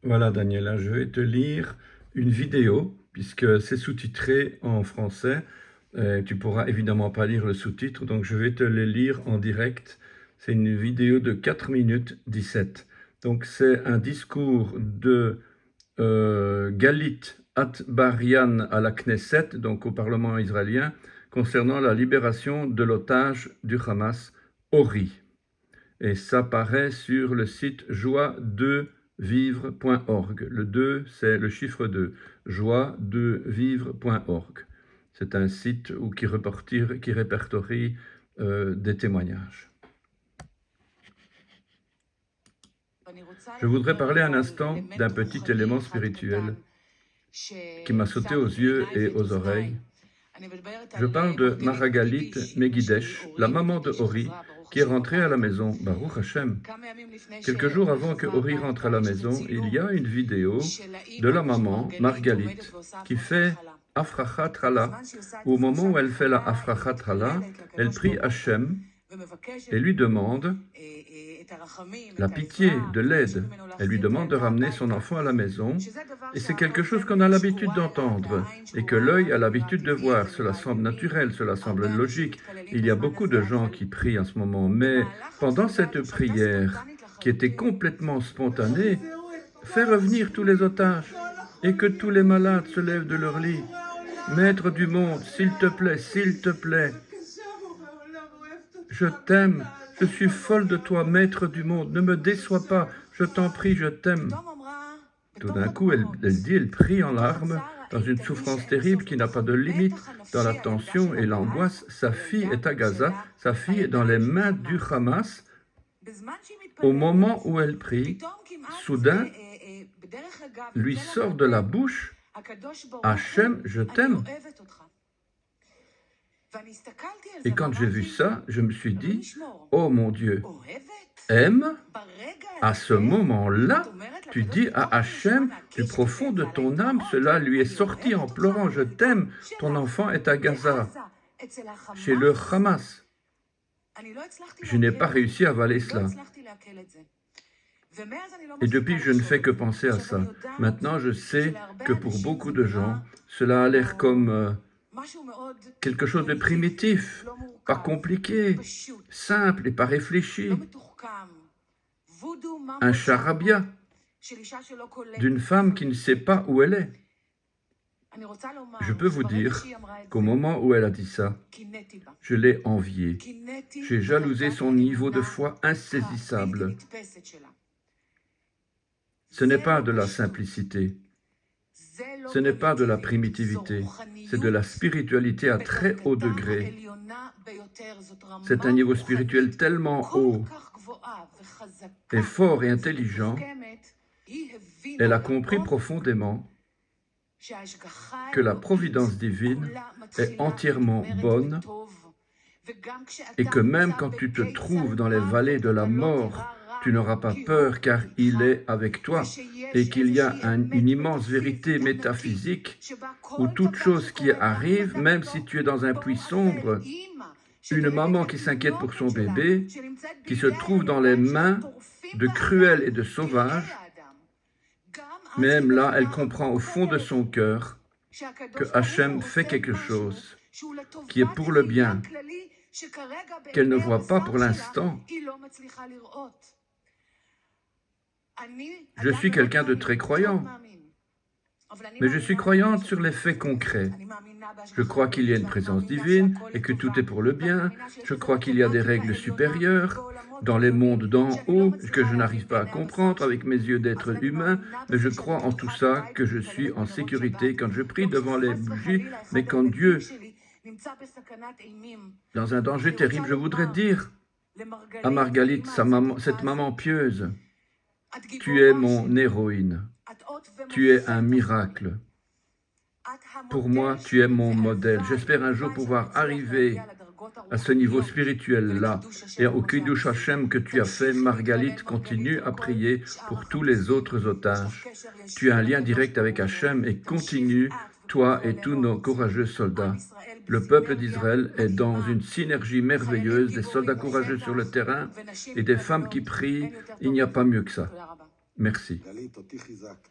Voilà, Daniela, je vais te lire une vidéo, puisque c'est sous-titré en français. Tu pourras évidemment pas lire le sous-titre, donc je vais te le lire en direct. C'est une vidéo de 4 minutes 17. Donc c'est un discours de Galit Atbarian à la Knesset, donc au Parlement israélien, concernant la libération de l'otage du Hamas, Ori. Et ça paraît sur le site joie2vivre.org. Le 2, c'est le chiffre 2, joie2vivre.org. C'est un site qui répertorie des témoignages. Je voudrais parler un instant d'un petit élément spirituel qui m'a sauté aux yeux et aux oreilles. Je parle de Maragalit Megidesh, la maman de Ori, qui est rentrée à la maison, Baruch Hashem. Quelques jours avant que Ori rentre à la maison, il y a une vidéo de la maman, Margalit, qui fait Afrachat Hala. Au moment où elle fait la Afrachat Hala, elle prie Hashem et lui demande la pitié, de l'aide. Elle lui demande de ramener son enfant à la maison. Et c'est quelque chose qu'on a l'habitude d'entendre et que l'œil a l'habitude de voir. Cela semble naturel, cela semble logique. Il y a beaucoup de gens qui prient en ce moment. Mais pendant cette prière, qui était complètement spontanée, fais revenir tous les otages et que tous les malades se lèvent de leur lit. Maître du monde, s'il te plaît, je t'aime, je suis folle de toi, maître du monde, ne me déçois pas, je t'en prie, je t'aime. Tout d'un coup, elle prie en larmes, dans une souffrance terrible qui n'a pas de limite, dans la tension et l'angoisse. Sa fille est à Gaza, sa fille est dans les mains du Hamas. Au moment où elle prie, soudain, lui sort de la bouche « Hachem, je t'aime ». Et quand j'ai vu ça, je me suis dit « Oh mon Dieu, aime ?» À ce moment-là, tu dis à Hachem, du profond de ton âme, cela lui est sorti en pleurant « Je t'aime, ton enfant est à Gaza, chez le Hamas ». Je n'ai pas réussi à avaler cela. Et depuis, je ne fais que penser à ça. Maintenant, je sais que pour beaucoup de gens, cela a l'air comme quelque chose de primitif, pas compliqué, simple et pas réfléchi. Un charabia d'une femme qui ne sait pas où elle est. Je peux vous dire qu'au moment où elle a dit ça, je l'ai enviée. J'ai jalousé son niveau de foi insaisissable. Ce n'est pas de la simplicité, ce n'est pas de la primitivité, c'est de la spiritualité à très haut degré. C'est un niveau spirituel tellement haut et fort et intelligent. Elle a compris profondément que la providence divine est entièrement bonne et que même quand tu te trouves dans les vallées de la mort, tu n'auras pas peur car il est avec toi et qu'il y a une immense vérité métaphysique où toute chose qui arrive, même si tu es dans un puits sombre, une maman qui s'inquiète pour son bébé, qui se trouve dans les mains de cruels et de sauvages, même là, elle comprend au fond de son cœur que Hachem fait quelque chose qui est pour le bien, qu'elle ne voit pas pour l'instant. Je suis quelqu'un de très croyant, mais je suis croyante sur les faits concrets. Je crois qu'il y a une présence divine et que tout est pour le bien. Je crois qu'il y a des règles supérieures dans les mondes d'en haut que je n'arrive pas à comprendre avec mes yeux d'être humain, mais je crois en tout ça, que je suis en sécurité quand je prie devant les bougies, mais quand Dieu, dans un danger terrible, je voudrais dire à Margalit, cette maman pieuse, tu es mon héroïne, tu es un miracle. Pour moi, tu es mon modèle. J'espère un jour pouvoir arriver à ce niveau spirituel-là. Et au Kiddush Hashem que tu as fait, Margalit continue à prier pour tous les autres otages. Tu as un lien direct avec Hashem et continue, toi et tous nos courageux soldats. Le peuple d'Israël est dans une synergie merveilleuse, des soldats courageux sur le terrain et des femmes qui prient. Il n'y a pas mieux que ça. Merci. גלית, אותי חיזקת.